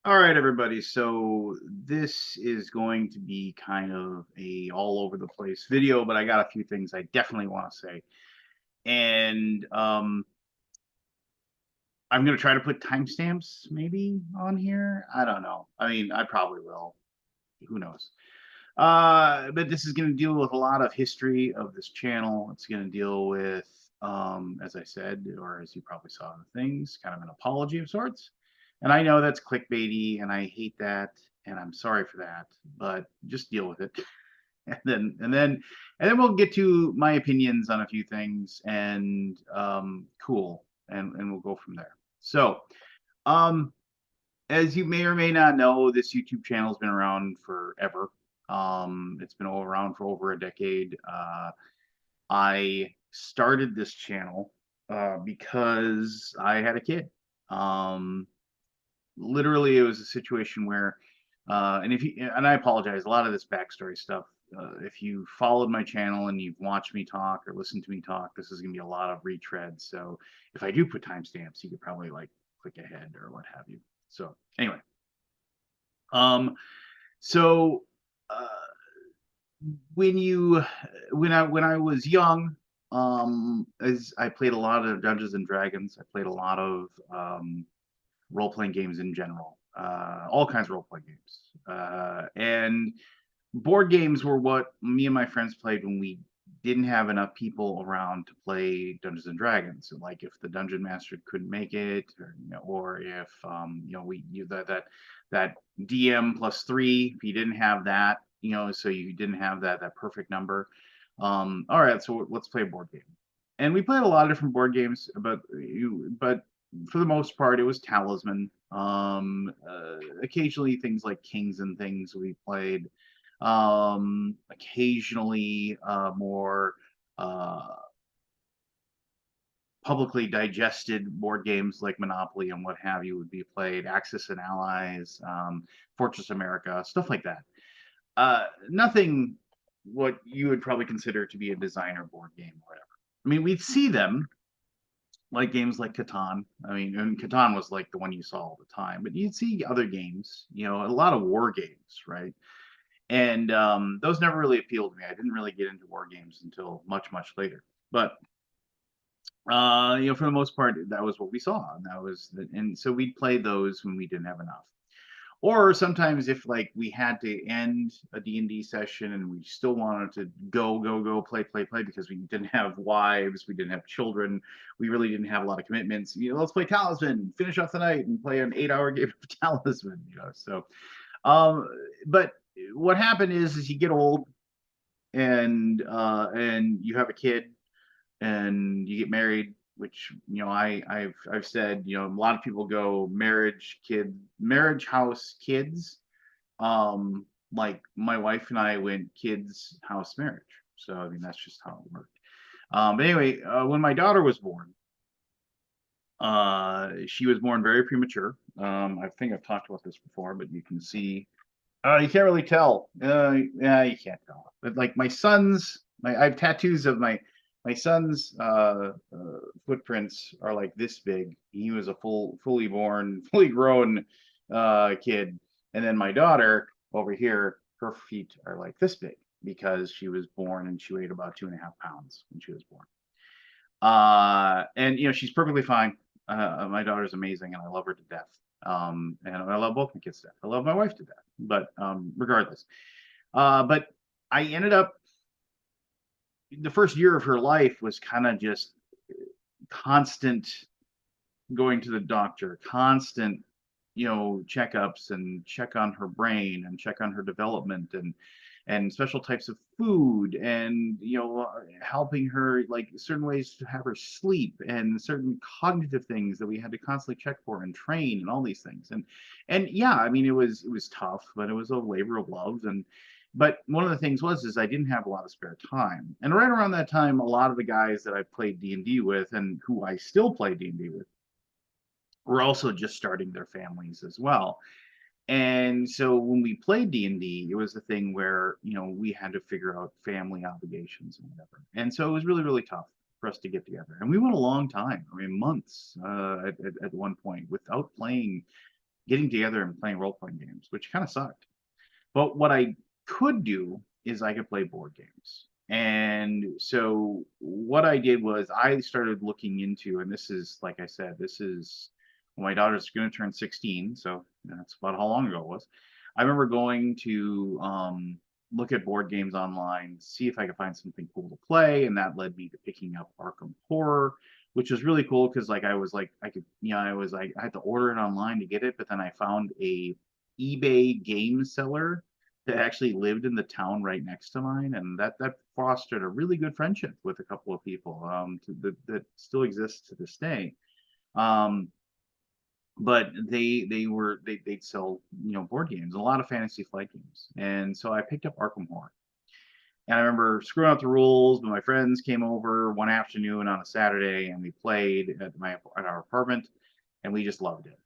All right, everybody. So this is going to be kind of a all over the place video, but I got a few things I definitely want to say. And I'm going to try to put timestamps maybe on here. I don't know. I mean, I probably will. Who knows? But this is going to deal with a lot of history of this channel. It's going to deal with, as I said, or as you probably saw in the things, kind of an apology of sorts. And I know that's clickbaity, and I hate that, and I'm sorry for that. But just deal with it, and then we'll get to my opinions on a few things, and cool, and we'll go from there. So, um, as you may or may not know, this YouTube channel has been around forever. It's been around for over a decade. I started this channel because I had a kid. Um, Literally, it was a situation where, and I apologize, a lot of this backstory stuff. If you followed my channel and you've watched me talk or listened to me talk, this is gonna be a lot of retread. So if I do put timestamps, you could probably like click ahead or what have you. So anyway, um, so uh, when I was young, as I played a lot of Dungeons and Dragons, I played a lot of role playing games in general, all kinds of role playing games, and board games were what me and my friends played when we didn't have enough people around to play Dungeons and Dragons. So, like if the dungeon master couldn't make it, or if that DM plus three, if you didn't have that, so you didn't have that perfect number. All right, so let's play a board game. And we played a lot of different board games, but for the most part, it was Talisman. Occasionally things like Kings and things we played. Occasionally more uh, publicly digested board games like Monopoly and what have you would be played. Axis and Allies, Fortress America, stuff like that. Nothing what you would probably consider to be a designer board game or whatever. I mean, we'd see them like games like Catan. I mean, and Catan was like the one you saw all the time, but you'd see other games, a lot of war games, right? And those never really appealed to me. I didn't really get into war games until much, much later. But for the most part, that was what we saw, and so we'd play those when we didn't have enough. Or sometimes if like we had to end a D&D session and we still wanted to go, play because we didn't have wives, we didn't have children, we really didn't have a lot of commitments. Let's play Talisman, finish off the night and play an 8-hour game of Talisman. So, but what happened is you get old and you have a kid and you get married, which I've said, a lot of people go marriage house kids. Like my wife and I went kids house marriage. So I mean that's just how it worked. But anyway, when my daughter was born, she was born very premature. I think I've talked about this before, but you can see. You can't really tell. Yeah, you can't tell. But like I have tattoos of my son's footprints are like this big. He was a fully born, fully grown kid, and then my daughter over here, her feet are like this big because she was born and she weighed about 2.5 pounds when she was born. And she's perfectly fine. My daughter's amazing, and I love her to death. And I love both my kids to death. I love my wife to death. But regardless, but I ended up the first year of her life was kind of just constant going to the doctor, constant, checkups and check on her brain and check on her development and special types of food and helping her like certain ways to have her sleep and certain cognitive things that we had to constantly check for and train and all these things and yeah, I mean it was tough, but it was a labor of love. But one of the things is I didn't have a lot of spare time, and right around that time a lot of the guys that I played D&D with and who I still play D&D with were also just starting their families as well. And so when we played D&D, it was the thing where, we had to figure out family obligations and whatever. And so it was really, really tough for us to get together. And we went a long time, I mean, months at one point without getting together and playing role-playing games, which kind of sucked. But what I could do is I could play board games. And so what I did was I started looking into, and this is, like I said, this is when my daughter's going to turn 16. So that's about how long ago it was. I remember going to look at board games online, see if I could find something cool to play. And that led me to picking up Arkham Horror, which was really cool because like I was like, I could, I was like, I had to order it online to get it, but then I found a eBay game seller that actually lived in the town right next to mine, and that fostered a really good friendship with a couple of people that still exists to this day. Um, but they'd sell board games, a lot of Fantasy Flight games, and so I picked up Arkham Horror. And I remember screwing out the rules, but my friends came over one afternoon on a Saturday, and we played at our apartment, and we just loved it.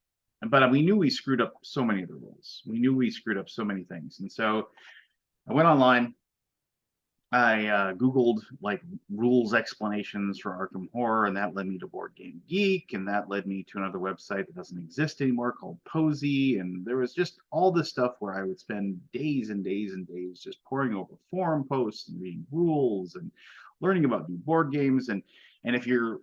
But we knew we screwed up so many of the rules. We knew we screwed up so many things, and so I went online. I Googled like rules explanations for Arkham Horror, and that led me to Board Game Geek, and that led me to another website that doesn't exist anymore called Posy. And there was just all this stuff where I would spend days and days and days just poring over forum posts and reading rules and learning about new board games. And if you're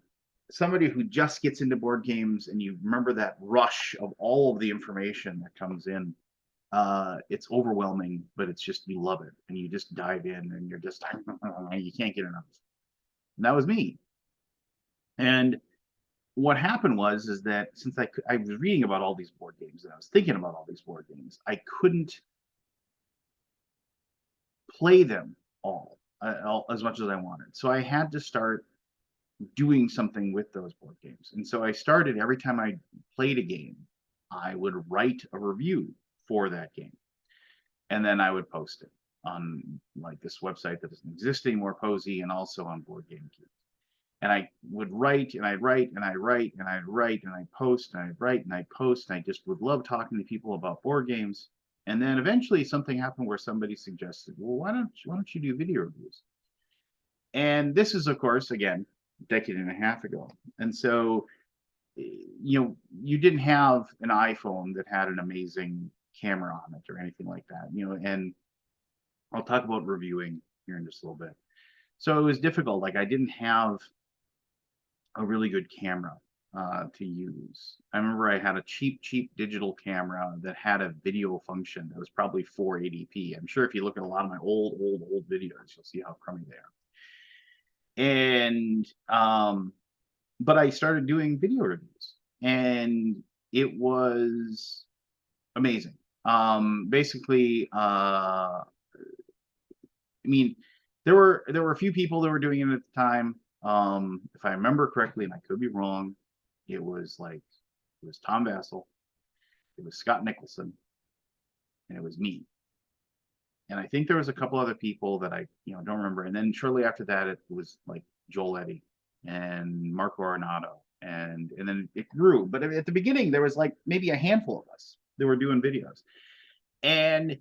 somebody who just gets into board games and you remember that rush of all of the information that comes in, it's overwhelming, but it's just you love it and you just dive in and you're just you can't get enough. And that was me. And what happened was is that since I was reading about all these board games and I was thinking about all these board games, I couldn't play them all as much as I wanted. So I had to start doing something with those board games. And so I started every time I played a game, I would write a review for that game. And then I would post it on like this website that doesn't exist anymore, Posy, and also on Board Game Geek. And I would write and I'd write and I write and I'd write and I'd post and I'd write and I'd post. And I just would love talking to people about board games. And then eventually something happened where somebody suggested, well, why don't you do video reviews? And this is, of course, again, a decade and a half ago. And so, you didn't have an iPhone that had an amazing camera on it or anything like that, and I'll talk about reviewing here in just a little bit. So it was difficult. Like I didn't have a really good camera to use. I remember I had a cheap digital camera that had a video function that was probably 480p. I'm sure if you look at a lot of my old videos, you'll see how crummy they are. And but I started doing video reviews, and it was amazing. Basically, I mean, there were a few people that were doing it at the time. If I remember correctly, and I could be wrong, it was Tom Vassell, it was Scott Nicholson, and it was me. And I think there was a couple other people that I don't remember. And then shortly after that, it was like Joel Eddy and Marco Arnado, and then it grew. But at the beginning, there was like maybe a handful of us that were doing videos, and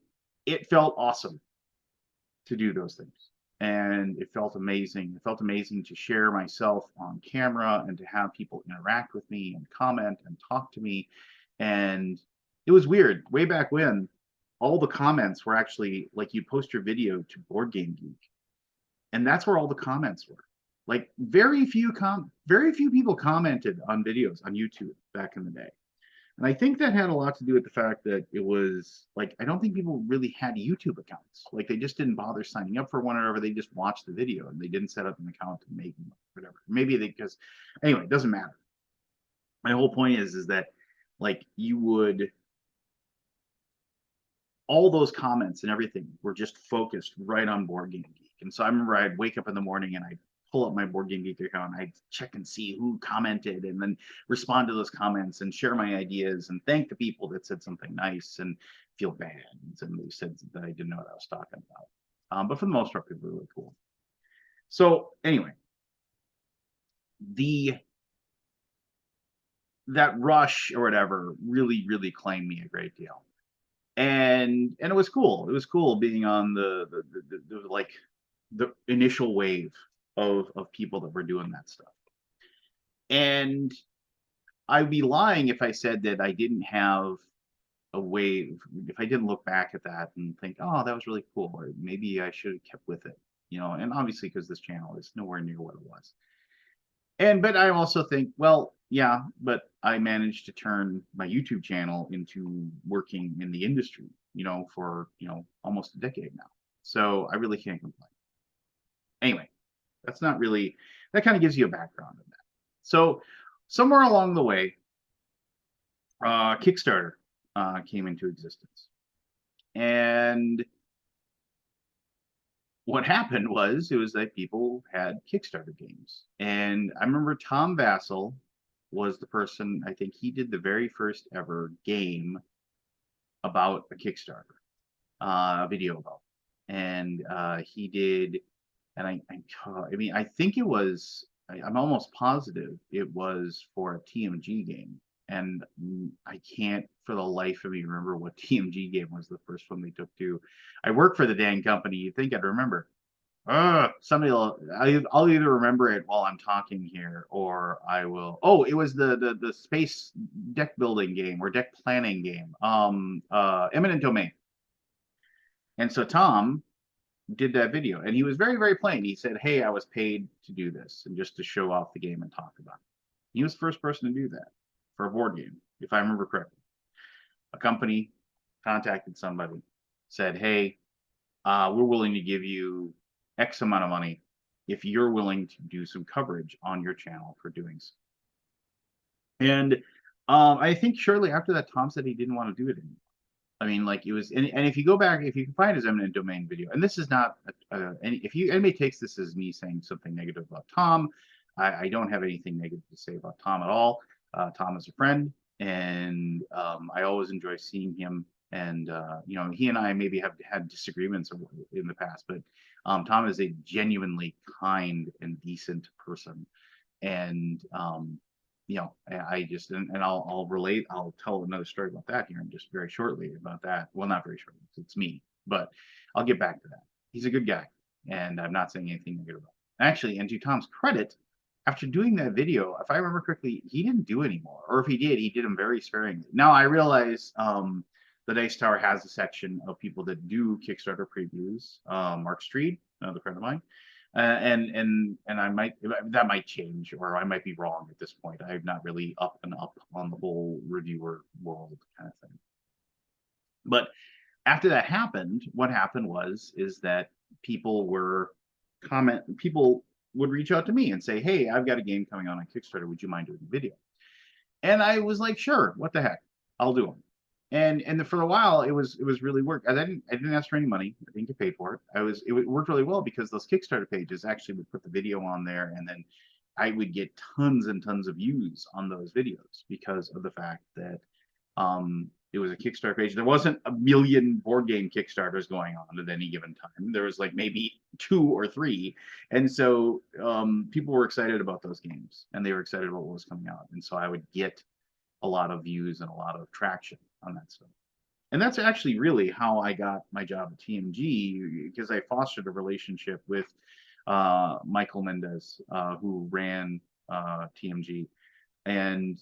it felt awesome to do those things. And it felt amazing. It felt amazing to share myself on camera and to have people interact with me and comment and talk to me. And it was weird. Way back when, all the comments were actually like you post your video to Board Game Geek, and that's where all the comments were. Like very few people commented on videos on YouTube back in the day. And I think that had a lot to do with the fact that it was like, I don't think people really had YouTube accounts. Like they just didn't bother signing up for one or whatever. They just watched the video and they didn't set up an account to make whatever. Maybe because anyway, it doesn't matter. My whole point is that like all those comments and everything were just focused right on Board Game Geek. And so I remember I'd wake up in the morning and I'd pull up my Board Game Geek account and I'd check and see who commented and then respond to those comments and share my ideas and thank the people that said something nice and feel bad and somebody said that I didn't know what I was talking about. But for the most part, people were really cool. So anyway, that rush or whatever really, really claimed me a great deal. and it was cool. It was cool being on the like the initial wave of people that were doing that stuff. And I'd be lying if I said that I didn't have a wave, if I didn't look back at that and think, oh, that was really cool, or maybe I should have kept with it, and obviously because this channel is nowhere near what it was. But I also think, well, yeah, but I managed to turn my YouTube channel into working in the industry, for, almost a decade now. So I really can't complain. Anyway, that's not really, that kind of gives you a background on that. So somewhere along the way, Kickstarter came into existence. And what happened was, it was that people had Kickstarter games. And I remember Tom Vassell was the person, I think he did the very first ever game about a Kickstarter, a video about. And he did, and I mean, I think it was, I'm almost positive it was for a TMG game. And I can't for the life of me remember what TMG game was the first one they took to. I work for the dang company. You'd think I'd remember. Somebody will. I'll either remember it while I'm talking here, or I will. Oh, it was the space deck building game or deck planning game. Eminent Domain. And so Tom did that video, and he was very, very plain. He said, "Hey, I was paid to do this, and just to show off the game and talk about it." He was the first person to do that for a board game, if I remember correctly. A company contacted somebody, said, "Hey, we're willing to give you X amount of money if you're willing to do some coverage on your channel for doing so." And I think shortly after that, Tom said he didn't want to do it anymore. I mean, like it was, and if you go back, if you can find his Eminent Domain video, and this is not, if anybody takes this as me saying something negative about Tom, I don't have anything negative to say about Tom at all. Tom is a friend, and I always enjoy seeing him. And he and I maybe have had disagreements in the past, but Tom is a genuinely kind and decent person. And I just, and I'll tell another story about that here in just very shortly about that. Well, not very shortly, it's me, but I'll get back to that. He's a good guy, and I'm not saying anything negative about him. Actually, and to Tom's credit, after doing that video, if I remember correctly, he didn't do anymore, or if he did them very sparingly. Now I realize the Dice Tower has a section of people that do Kickstarter previews. Mark Street, another friend of mine, and I might, that might change, or I might be wrong at this point. I'm not really up on the whole reviewer world kind of thing. But after that happened, what happened is that people would reach out to me and say, "Hey, I've got a game coming on Kickstarter. Would you mind doing a video?" And I was like, "Sure, what the heck, I'll do them." And for a while it was really work. I didn't ask for any money. I didn't get paid for it. It worked really well because those Kickstarter pages actually would put the video on there, and then I would get tons and tons of views on those videos because of the fact that it was a Kickstarter page. There wasn't a million board game Kickstarters going on at any given time. There was like maybe 2 or 3, and so people were excited about those games, and they were excited about what was coming out, and so I would get a lot of views and a lot of traction on that stuff. And that's actually really how I got my job at TMG, because I fostered a relationship with Michael Mendez, who ran TMG, and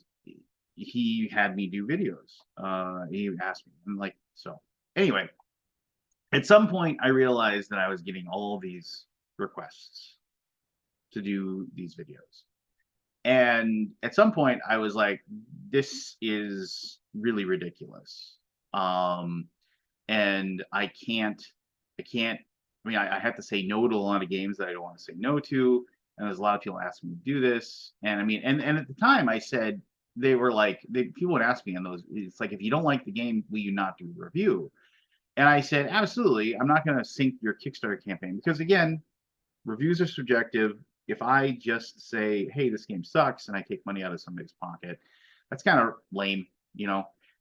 he had me do videos. He asked me, and like, so anyway, at some point I realized that I was getting all these requests to do these videos. And at some point I was like, this is really ridiculous. And I mean, I have to say no to a lot of games that I don't want to say no to. And there's a lot of people asking me to do this. And I mean, and at the time I said, people would ask me on those, it's like, if you don't like the game, will you not do a review? And I said, absolutely. I'm not going to sink your Kickstarter campaign, because again, reviews are subjective. If I just say, hey, this game sucks, and I take money out of somebody's pocket, that's kind of lame,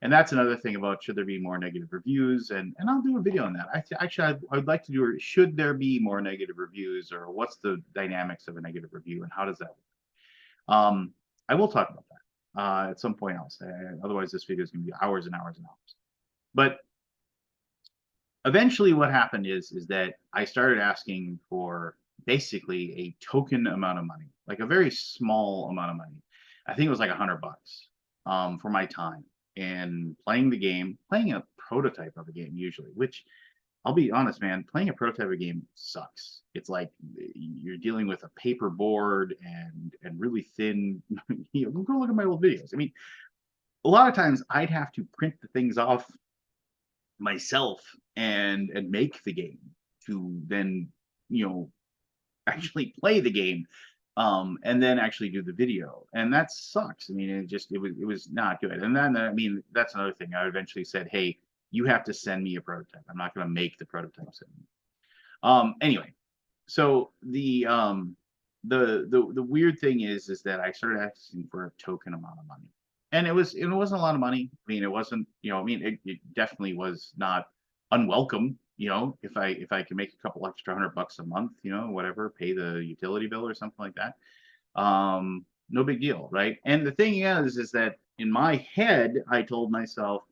And that's another thing about, should there be more negative reviews? And I'll do a video on that. Actually, I'd like to do, should there be more negative reviews, or what's the dynamics of a negative review, and how does that work? I will talk about that at some point else. Otherwise, this video is going to be hours and hours and hours. But eventually what happened is that I started asking for basically a token amount of money, like a very small amount of money. I think it was like $100 for my time and playing the game, playing a prototype of a game usually, which I'll be honest, man, playing a prototype of a game sucks. It's like you're dealing with a paper board and really thin. Go look at my old videos. I mean, a lot of times I'd have to print the things off myself and make the game to then you know actually play the game and then actually do the video, and that sucks. I mean, it was not good. And then I mean, that's another thing. I eventually said, hey, you have to send me a prototype. I'm not going to make the prototypes anymore. Anyway, so the weird thing is that I started asking for a token amount of money, and it wasn't a lot of money. I mean, it wasn't, I mean, it definitely was not unwelcome. If I could make a couple extra $100 a month, whatever, pay the utility bill or something like that, no big deal, right? And the thing is that in my head, I told myself,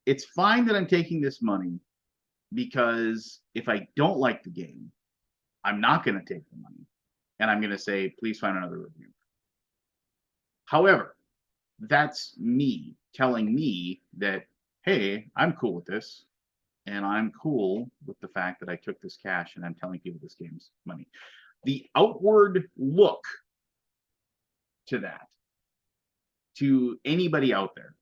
it's fine that I'm taking this money because if I don't like the game, I'm not going to take the money and I'm going to say, please find another review. However, that's me telling me that, hey, I'm cool with this. And I'm cool with the fact that I took this cash and I'm telling people this game's money. The outward look to that, to anybody out there,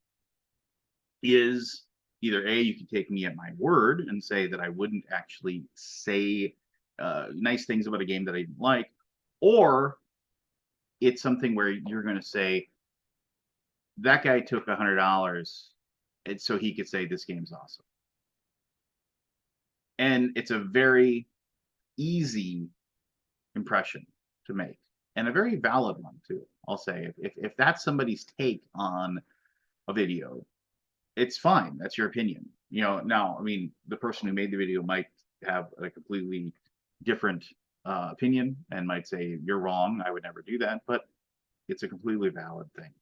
is either A, you can take me at my word and say that I wouldn't actually say nice things about a game that I didn't like, or it's something where you're going to say, that guy took $100 and so he could say this game's awesome. And it's a very easy impression to make, and a very valid one too. I'll say, if that's somebody's take on a video, it's fine. That's your opinion. Now, I mean, the person who made the video might have a completely different opinion and might say, you're wrong, I would never do that, but it's a completely valid thing.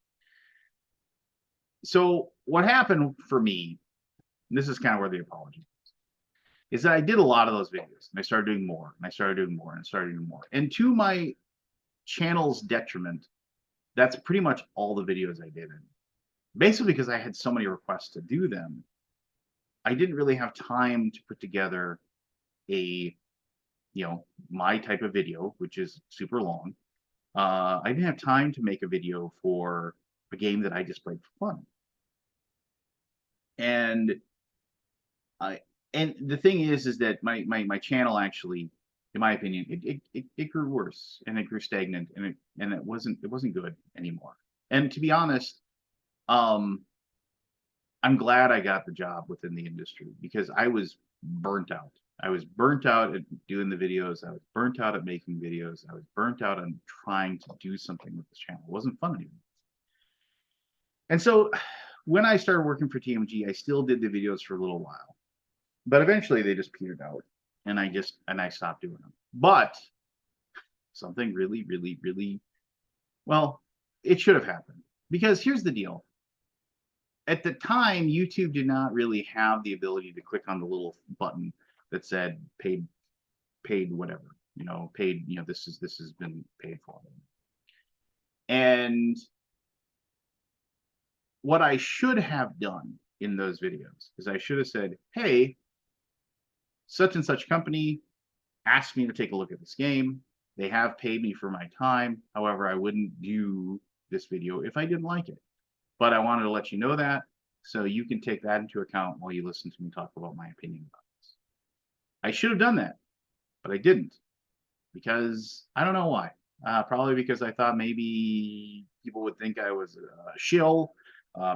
So what happened for me, and this is kind of where the apology is that I did a lot of those videos and I started doing more and I started doing more and I started doing more. And to my channel's detriment, that's pretty much all the videos I did. Basically, because I had so many requests to do them, I didn't really have time to put together a, my type of video, which is super long. I didn't have time to make a video for a game that I just played for fun. And the thing is that my channel actually, in my opinion, it grew worse and it grew stagnant and it wasn't good anymore. And to be honest, I'm glad I got the job within the industry because I was burnt out. I was burnt out at doing the videos. I was burnt out at making videos. I was burnt out on trying to do something with this channel. It wasn't fun anymore. And so when I started working for TMG, I still did the videos for a little while. But eventually they just petered out and I stopped doing them. But something really, really, really, well, it should have happened. Because here's the deal. At the time, YouTube did not really have the ability to click on the little button that said paid whatever, paid, this has been paid for. And what I should have done in those videos is I should have said, hey, such and such company asked me to take a look at this game. They have paid me for my time. However, I wouldn't do this video if I didn't like it. But I wanted to let you know that so you can take that into account while you listen to me talk about my opinion about this. I should have done that, but I didn't because I don't know why. Probably because I thought maybe people would think I was a shill.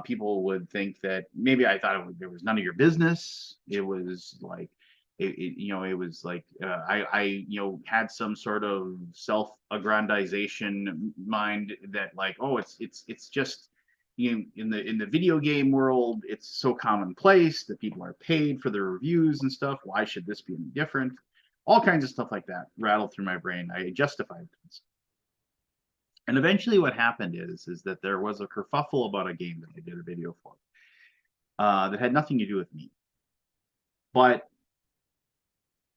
People would think that maybe I thought there was none of your business. It was like, it was like I had some sort of self-aggrandization mind that like, oh, it's just, in the video game world, it's so commonplace that people are paid for their reviews and stuff. Why should this be any different? All kinds of stuff like that rattled through my brain. I justified things. And eventually what happened is that there was a kerfuffle about a game that I did a video for that had nothing to do with me. But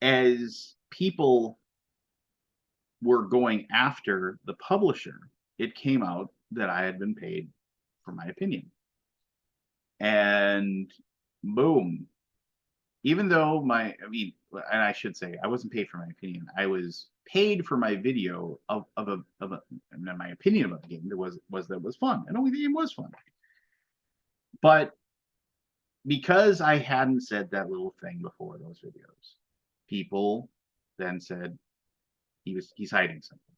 as people were going after the publisher, it came out that I had been paid for my opinion. And boom, even though and I should say I wasn't paid for my opinion. I was paid for my video of my opinion about the game that was fun, and only the game was fun. But because I hadn't said that little thing before those videos, people then said he's hiding something.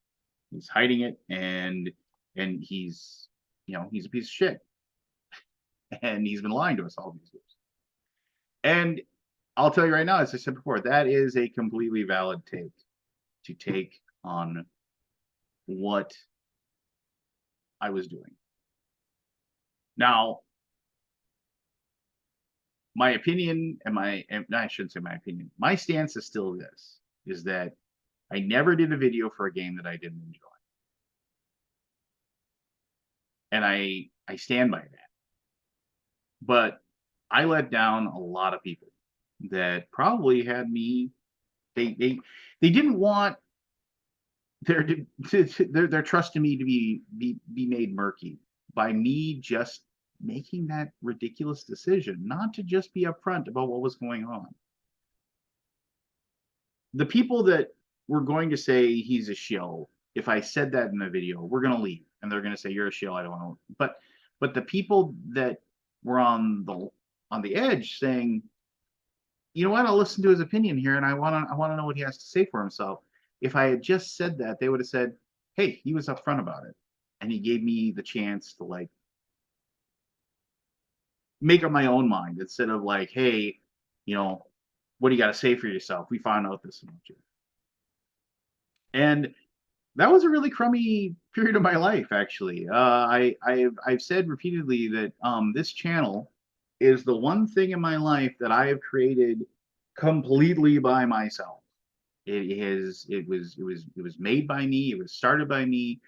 He's hiding it, and he's he's a piece of shit, and he's been lying to us all these years. And I'll tell you right now, as I said before, that is a completely valid take on what I was doing. Now, my opinion and I shouldn't say my opinion. My stance is still this, is that I never did a video for a game that I didn't enjoy. And I stand by that. But I let down a lot of people that probably had me. They didn't want their trust in me to be made murky by me just making that ridiculous decision not to just be upfront about what was going on. The people that were going to say he's a shill, if I said that in the video, we're going to leave and they're going to say you're a shill. I don't want to. But the people that were on the edge saying, you know what, I'll listen to his opinion here, and I want to know what he has to say for himself. If I had just said that, they would have said, hey, he was upfront about it, and he gave me the chance to like make up my own mind instead of like, hey, what do you got to say for yourself? We found out this about you. And that was a really crummy period of my life, actually. I've said repeatedly that this channel is the one thing in my life that I have created completely by myself. It was made by me. It was started by me.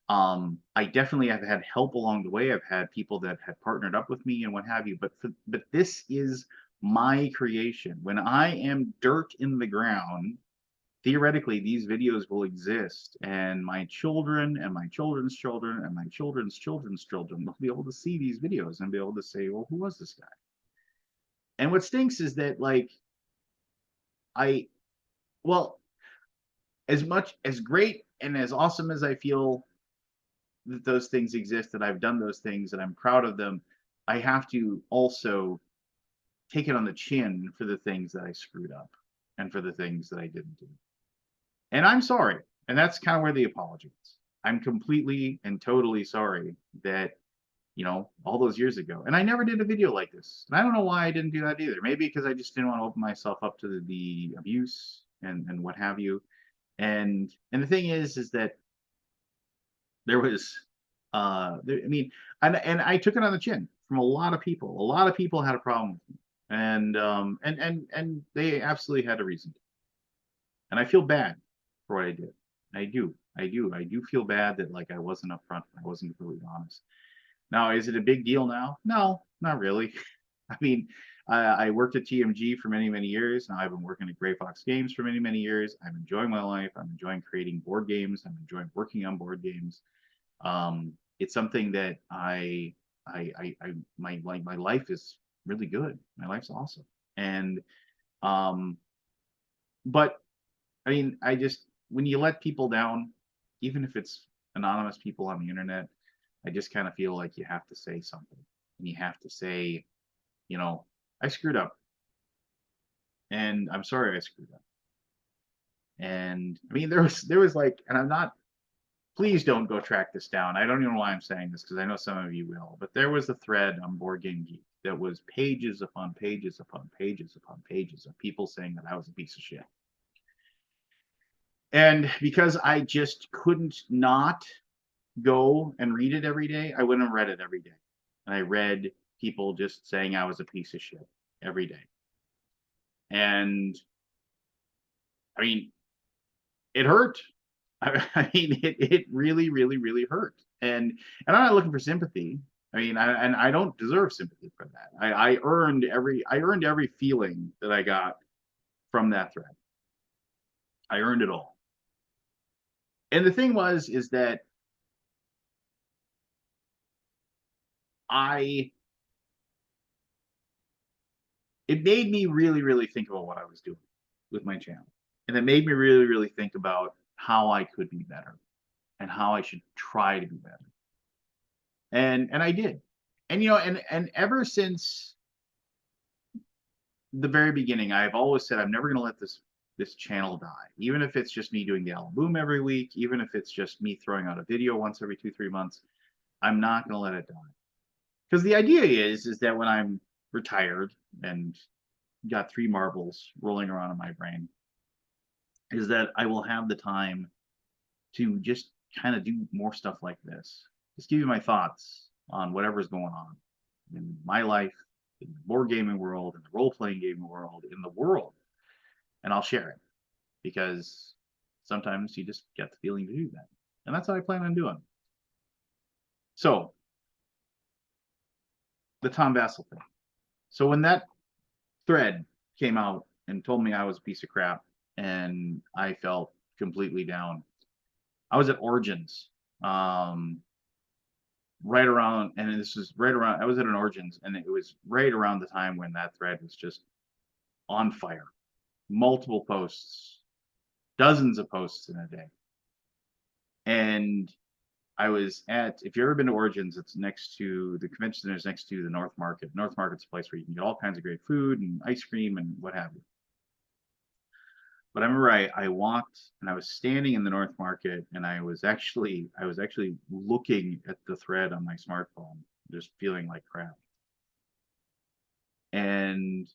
I definitely have had help along the way. I've had people that have partnered up with me and what have you. But this is my creation. When I am dirt in the ground, theoretically these videos will exist, and my children and my children's children and my children's children's children will be able to see these videos and be able to say, well, who was this guy? And what stinks is that as great and as awesome as I feel that those things exist, that I've done those things, and I'm proud of them, I have to also take it on the chin for the things that I screwed up and for the things that I didn't do. And I'm sorry. And that's kind of where the apology is. I'm completely and totally sorry that, all those years ago. And I never did a video like this. And I don't know why I didn't do that either. Maybe because I just didn't want to open myself up to the abuse and what have you. And the thing is that there was, and I took it on the chin from a lot of people. A lot of people had a problem with me. And they absolutely had a reason to. And I feel bad for what I did. I do feel bad that I wasn't upfront. I wasn't completely honest. Now, is it a big deal now? No, not really. I mean, I worked at TMG for many, many years. Now I've been working at Gray Fox Games for many, many years. I'm enjoying my life. I'm enjoying creating board games. I'm enjoying working on board games. It's something that my life is really good. My life's awesome. And, but I mean, when you let people down, even if it's anonymous people on the internet, I just kind of feel like you have to say something, and you have to say, I screwed up, and I'm sorry I screwed up. And I mean, there was and I'm not, please don't go track this down. I don't even know why I'm saying this, because I know some of you will, but there was a thread on Board Game Geek that was pages upon pages upon pages upon pages of people saying that I was a piece of shit. And because I just couldn't not go and read it every day, I went and read it every day. And I read people just saying I was a piece of shit every day. And I mean, it hurt. I mean, it really, really, really hurt. And I'm not looking for sympathy. I mean, and I don't deserve sympathy for that. I earned every feeling that I got from that thread. I earned it all. And the thing is that I it made me really, really think about what I was doing with my channel. And it made me really, really think about how I could be better and how I should try to be better. And I did. And and ever since the very beginning, I've always said I'm never going to let this channel die. Even if it's just me doing the album boom every week, even if it's just me throwing out a video once every 2-3 months, I'm not going to let it die. Because the idea is that when I'm retired and got 3 marbles rolling around in my brain, is that I will have the time to just kind of do more stuff like this. Just give you my thoughts on whatever's going on in my life, in the board gaming world, in the role playing gaming world, in the world. And I'll share it because sometimes you just get the feeling to do that. And that's what I plan on doing. So, the Tom Vassell thing. So, when that thread came out and told me I was a piece of crap and I felt completely down, I was at Origins right around, and this was right around, I was at an Origins, and it was right around the time when that thread was just on fire. Multiple posts, dozens of posts in a day. And I was if you've ever been to Origins, it's next to the convention center, is next to the North Market. North Market's a place where you can get all kinds of great food and ice cream and what have you. But I remember I walked and I was standing in the North Market and I was actually looking at the thread on my smartphone, just feeling like crap. And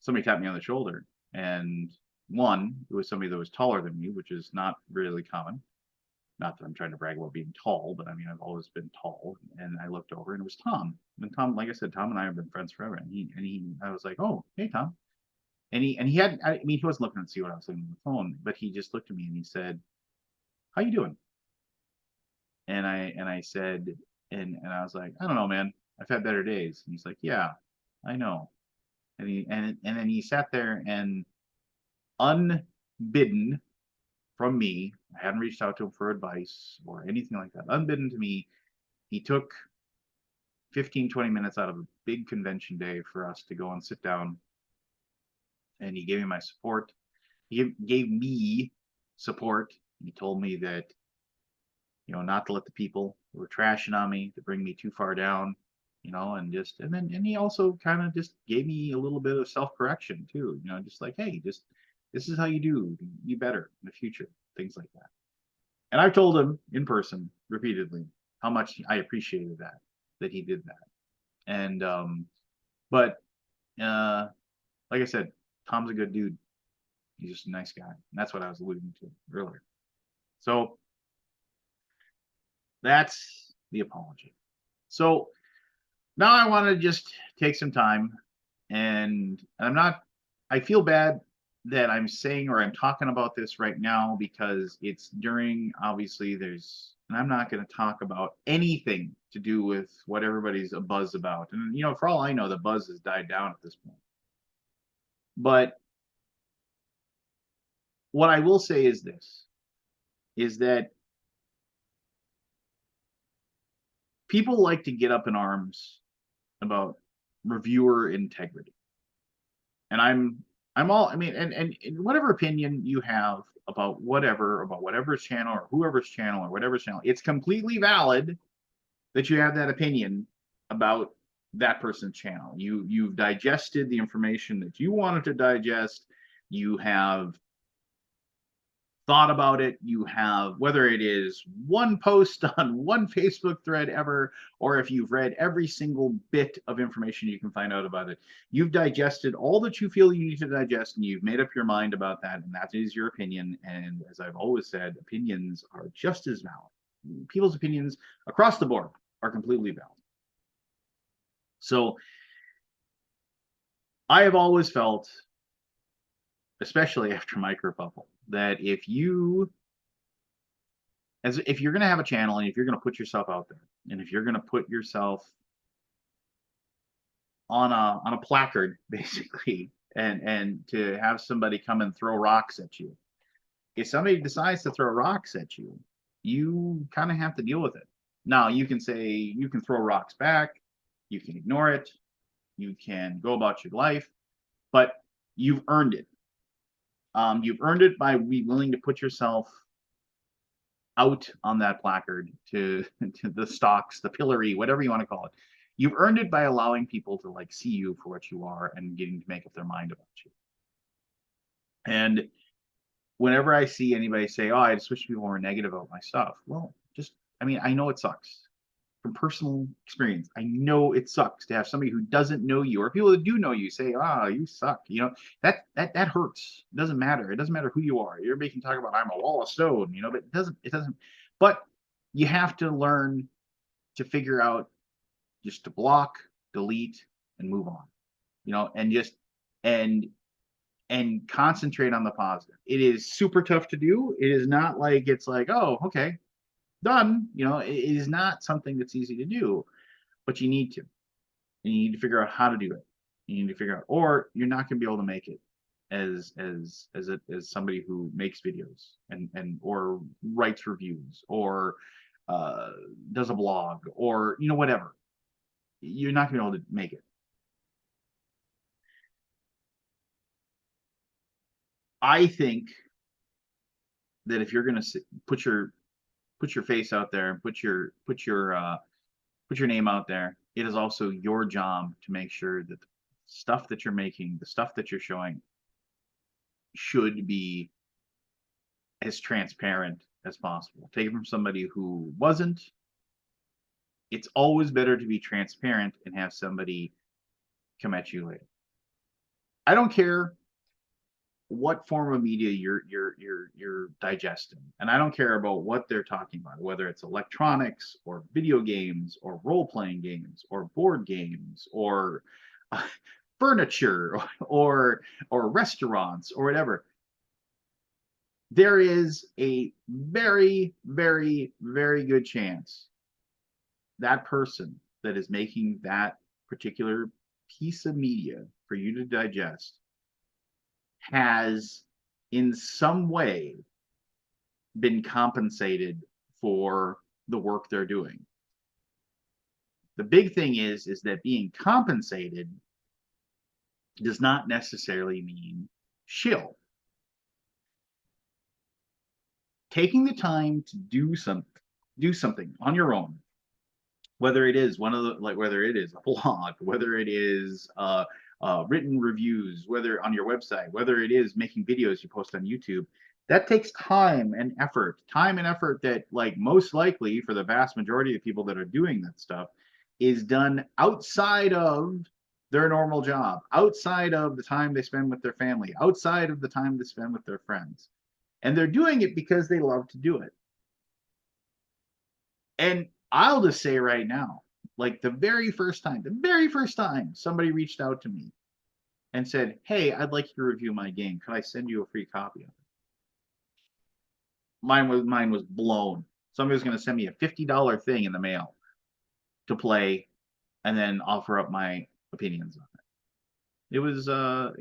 somebody tapped me on the shoulder, and it was somebody that was taller than me, which is not really common. Not that I'm trying to brag about being tall, but I mean, I've always been tall. And I looked over and it was Tom. And Tom, like I said, Tom and I have been friends forever. I was like, oh, hey, Tom. And he had, I mean, he wasn't looking to see what I was looking on the phone, but he just looked at me and he said, how you doing? And I said, and I was like, I don't know, man. I've had better days. And he's like, yeah, I know. And then he sat there and unbidden from me, I hadn't reached out to him for advice or anything like that. Unbidden to me, he took 15-20 minutes out of a big convention day for us to go and sit down, and he gave me my support. He gave me support. He told me that, not to let the people who were trashing on me to bring me too far down, and he also kind of just gave me a little bit of self-correction too, just like, hey, just this is how you do better in the future, things like that. And I've told him in person repeatedly how much I appreciated that he did that. And but like I said, Tom's a good dude. He's just a nice guy. And that's what I was alluding to earlier. So that's the apology. So now I want to just take some time, and I feel bad that I'm saying or I'm talking about this right now because it's during, obviously, and I'm not going to talk about anything to do with what everybody's a buzz about. And, for all I know, the buzz has died down at this point. But what I will say is this, is that people like to get up in arms about reviewer integrity. And I'm all, I mean, and whatever opinion you have about whatever's channel or whoever's channel or whatever's channel, it's completely valid that you have that opinion about that person's channel. You've digested the information that you wanted to digest. You have thought about it. You have, whether it is one post on one Facebook thread ever, or if you've read every single bit of information you can find out about it, you've digested all that you feel you need to digest, and you've made up your mind about that, and that is your opinion. And as I've always said, opinions are just as valid. People's opinions across the board are completely valid. So I have always felt, especially after my kerfuffle, that if you as if you're going to have a channel and if you're going to put yourself out there and if you're going to put yourself on a placard basically and to have somebody come and throw rocks at you, if somebody decides to throw rocks at you, you kind of have to deal with it. Now you can say you can throw rocks back, you can ignore it, you can go about your life, but you've earned it. You've earned it by being willing to put yourself out on that placard to the stocks, the pillory, whatever you want to call it. You've earned it by allowing people to like see you for what you are and getting to make up their mind about you. And whenever I see anybody say, "Oh, I just wish people were negative about my stuff," well, just I mean, I know it sucks. From personal experience, I know it sucks to have somebody who doesn't know you or people that do know you say, "Ah, you suck." You know, that hurts. It doesn't matter. It doesn't matter who you are. Everybody can talk about I'm a wall of stone, you know, but it doesn't. But you have to learn to figure out just to block, delete, and move on. You know, and just and and concentrate on the positive. It is super tough to do. It is not like it's like, oh, okay, done. You know, it is not something that's easy to do, but you need to. And you need to figure out how to do it. You need to figure out, or you're not going to be able to make it as somebody who makes videos and or writes reviews or does a blog or you know whatever. You're not going to be able to make it. I think that if you're going to put your face out there and put your name out there, it is also your job to make sure that the stuff that you're making, the stuff that you're showing, should be as transparent as possible. Take it from somebody who wasn't. It's always better to be transparent and have somebody come at you later. I don't care what form of media you're digesting, and I don't care about what they're talking about, whether it's electronics or video games or role playing games or board games or furniture or restaurants or whatever. There is a very very very good chance that person that is making that particular piece of media for you to digest has in some way been compensated for the work they're doing. The big thing is that being compensated does not necessarily mean shill. Taking the time to do something on your own, whether it is whether it is a blog, whether it is written reviews, whether on your website, whether it is making videos you post on YouTube, that takes time and effort that like most likely for the vast majority of people that are doing that stuff is done outside of their normal job, outside of the time they spend with their family, outside of the time they spend with their friends. And they're doing it because they love to do it. And I'll just say right now, like the very first time somebody reached out to me and said, "Hey, I'd like you to review my game. Could I send you a free copy of it?" Mine was blown. Somebody was going to send me a $50 thing in the mail to play and then offer up my opinions on it. It was the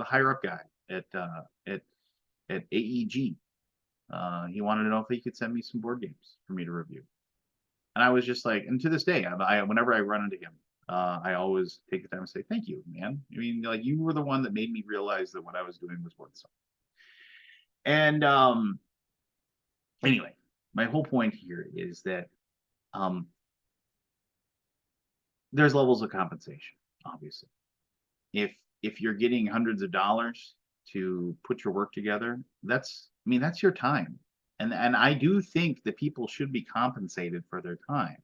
higher up guy at AEG. He wanted to know if he could send me some board games for me to review. And I was just like, and to this day, whenever I run into him, I always take the time to say, "Thank you, man. I mean, like you were the one that made me realize that what I was doing was worth something." And anyway, my whole point here is that um, there's levels of compensation, obviously. If you're getting hundreds of dollars to put your work together, that's your time. And I do think that people should be compensated for their time.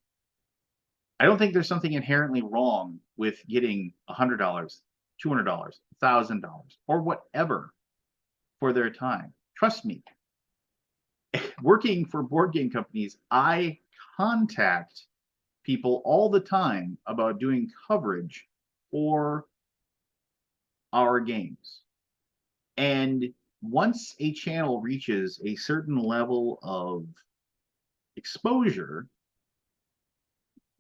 I don't think there's something inherently wrong with getting $100, $200, $1,000, or whatever for their time. Trust me, working for board game companies, I contact people all the time about doing coverage for our games. And once a channel reaches a certain level of exposure,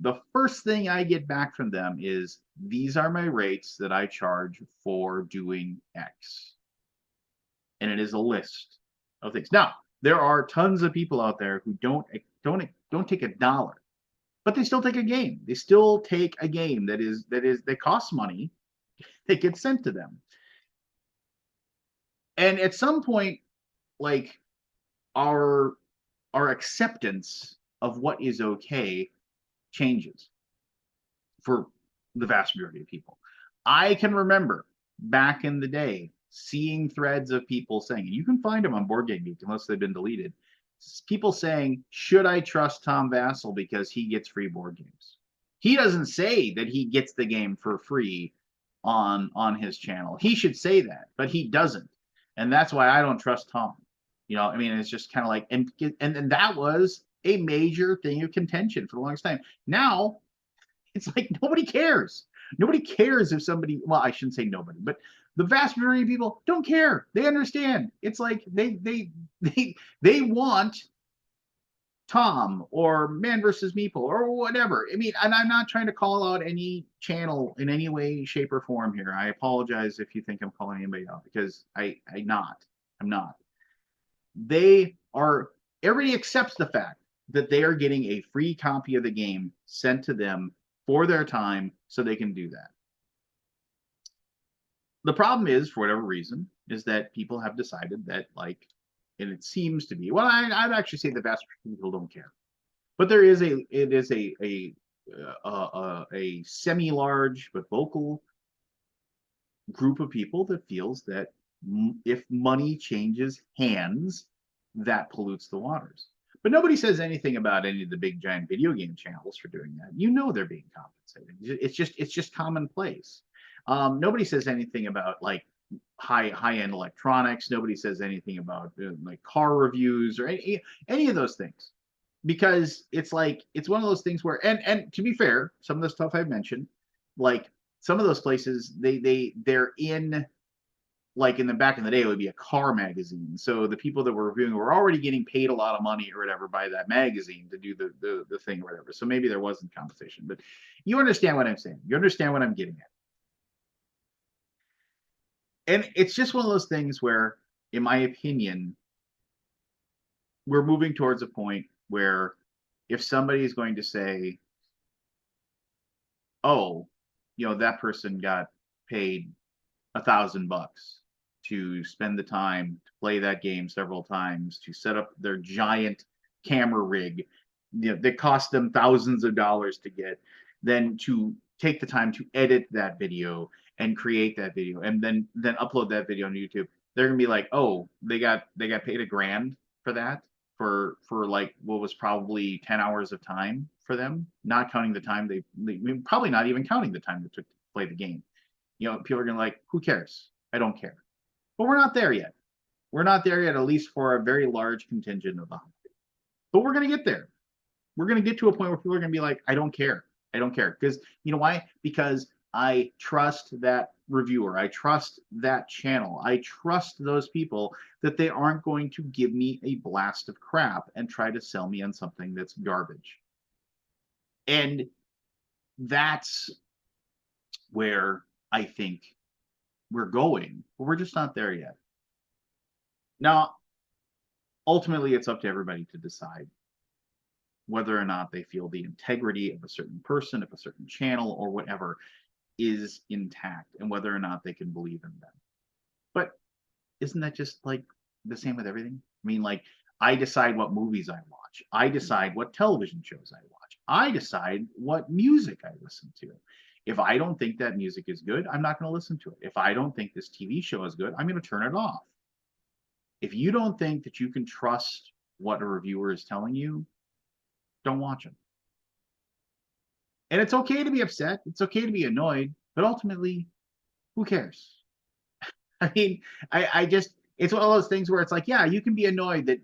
the first thing I get back from them is, these are my rates that I charge for doing X. And it is a list of things. Now, there are tons of people out there who don't take $1, but they still take a game. They still take a game that costs money, that gets sent to them. And at some point, like, our acceptance of what is okay changes for the vast majority of people. I can remember back in the day seeing threads of people saying, and you can find them on Board Game Geek unless they've been deleted, people saying, should I trust Tom Vassell because he gets free board games? He doesn't say that he gets the game for free on his channel. He should say that, but he doesn't. And that's why I don't trust Tom. You know, I mean, it's just kind of like, and that was a major thing of contention for the longest time. Now, it's like nobody cares. Nobody cares if somebody, well, I shouldn't say nobody, but the vast majority of people don't care. They understand. It's like they want Tom or Man versus Meeple or whatever. I mean, and I'm not trying to call out any channel in any way, shape, or form here. I apologize if you think I'm calling anybody out, because I'm not. Everybody accepts the fact that they are getting a free copy of the game sent to them for their time so they can do that. The problem is, for whatever reason, is that people have decided that, like, and it seems to be, well, I'd actually say the vast majority of people don't care, but it is a semi-large but vocal group of people that feels that if money changes hands, that pollutes the waters. But nobody says anything about any of the big giant video game channels for doing that. You know they're being compensated. It's just commonplace. Nobody says anything about like high-end electronics. Nobody says anything about like car reviews or any of those things, because it's like, it's one of those things where, and to be fair, some of the stuff I've mentioned, like some of those places, they're in, like in the back in the day, it would be a car magazine. So the people that were reviewing were already getting paid a lot of money or whatever by that magazine to do the thing or whatever. So maybe there wasn't compensation, but you understand what I'm saying. You understand what I'm getting at. And it's just one of those things where, in my opinion, we're moving towards a point where if somebody is going to say, oh, you know, that person got paid $1,000 to spend the time to play that game several times, to set up their giant camera rig, you know, that cost them thousands of dollars to get, then to take the time to edit that video and create that video and then upload that video on YouTube, they're gonna be like, oh, they got paid $1,000 for that, for like what was probably 10 hours of time for them, not counting the time they probably not even counting the time it took to play the game. You know, people are gonna like, who cares? I don't care. But we're not there yet. We're not there yet, at least for a very large contingent of the hobby. But we're gonna get there. We're gonna get to a point where people are gonna be like, I don't care. I don't care. Because you know why? Because I trust that reviewer. I trust that channel. I trust those people that they aren't going to give me a blast of crap and try to sell me on something that's garbage. And that's where I think we're going, but we're just not there yet. Now, ultimately, it's up to everybody to decide whether or not they feel the integrity of a certain person, of a certain channel, or whatever is intact, and whether or not they can believe in them. But isn't that just like the same with everything? I mean, like, I decide what movies I watch. I decide what television shows I watch. I decide what music I listen to. If I don't think that music is good, I'm not going to listen to it. If I don't think this TV show is good, I'm going to turn it off. If you don't think that you can trust what a reviewer is telling you, don't watch them. And it's okay to be upset. It's okay to be annoyed, but ultimately, who cares? I mean, I just, it's one of those things where it's like, yeah, you can be annoyed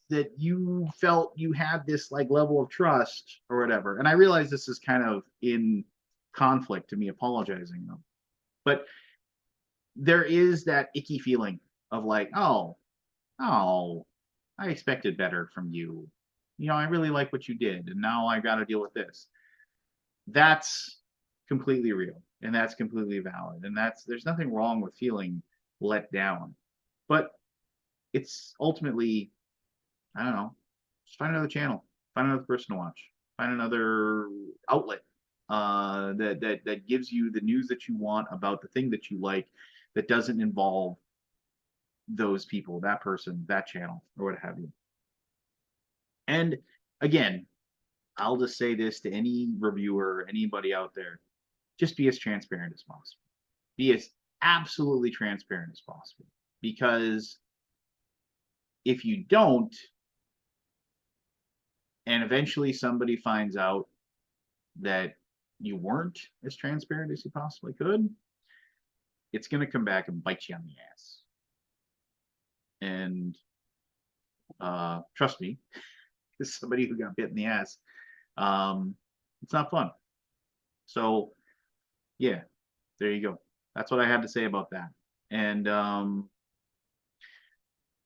that you felt you had this like level of trust or whatever. And I realize this is kind of in conflict to me apologizing, though. But there is that icky feeling of like, oh, I expected better from you. You know, I really like what you did, and now I got to deal with this. That's completely real, and that's completely valid, and there's nothing wrong with feeling let down, but it's ultimately, I don't know, just find another channel, find another person to watch, find another outlet that gives you the news that you want about the thing that you like, that doesn't involve those people, that person, that channel, or what have you. And again, I'll just say this to any reviewer, anybody out there: just be as transparent as possible. Be as absolutely transparent as possible, because if you don't, and eventually somebody finds out that you weren't as transparent as you possibly could, it's going to come back and bite you on the ass. And trust me, as somebody who got bit in the ass, it's not fun. So yeah, there you go. That's what I had to say about that. And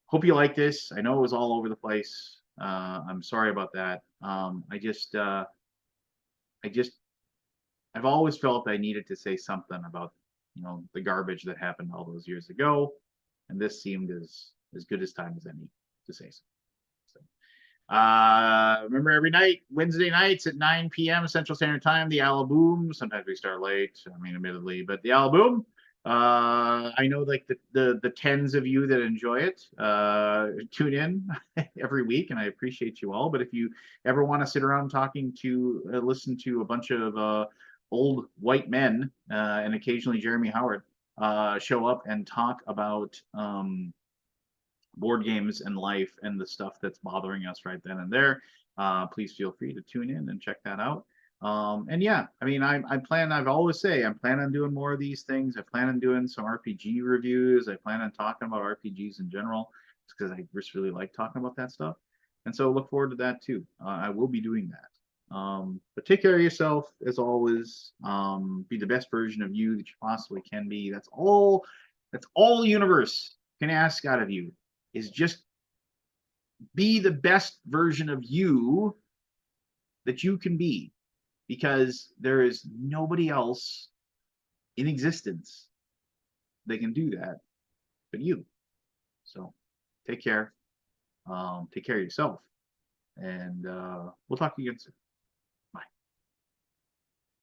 hope you like this. I know it was all over the place. I'm sorry about that. I've always felt I needed to say something about, the garbage that happened all those years ago, and this seemed as good as time as any to say so. Remember, every night, Wednesday nights at 9 p.m. Central Standard Time, the Alaboom. Sometimes we start late, I mean, admittedly, but the Alaboom. I know, like, the tens of you that enjoy it tune in every week, and I appreciate you all. But if you ever want to sit around listen to a bunch of old white men and occasionally Jeremy Howard show up and talk about board games and life and the stuff that's bothering us right then and there, please feel free to tune in and check that out. And yeah, I mean, I always say, I plan on doing more of these things. I plan on doing some RPG reviews. I plan on talking about RPGs in general, because I just really like talking about that stuff. And so look forward to that too. I will be doing that. But take care of yourself, as always. Be the best version of you that you possibly can be. That's all the universe can ask out of you, is just be the best version of you that you can be, because there is nobody else in existence that can do that but you. So take care. Take care of yourself, and we'll talk to you again soon.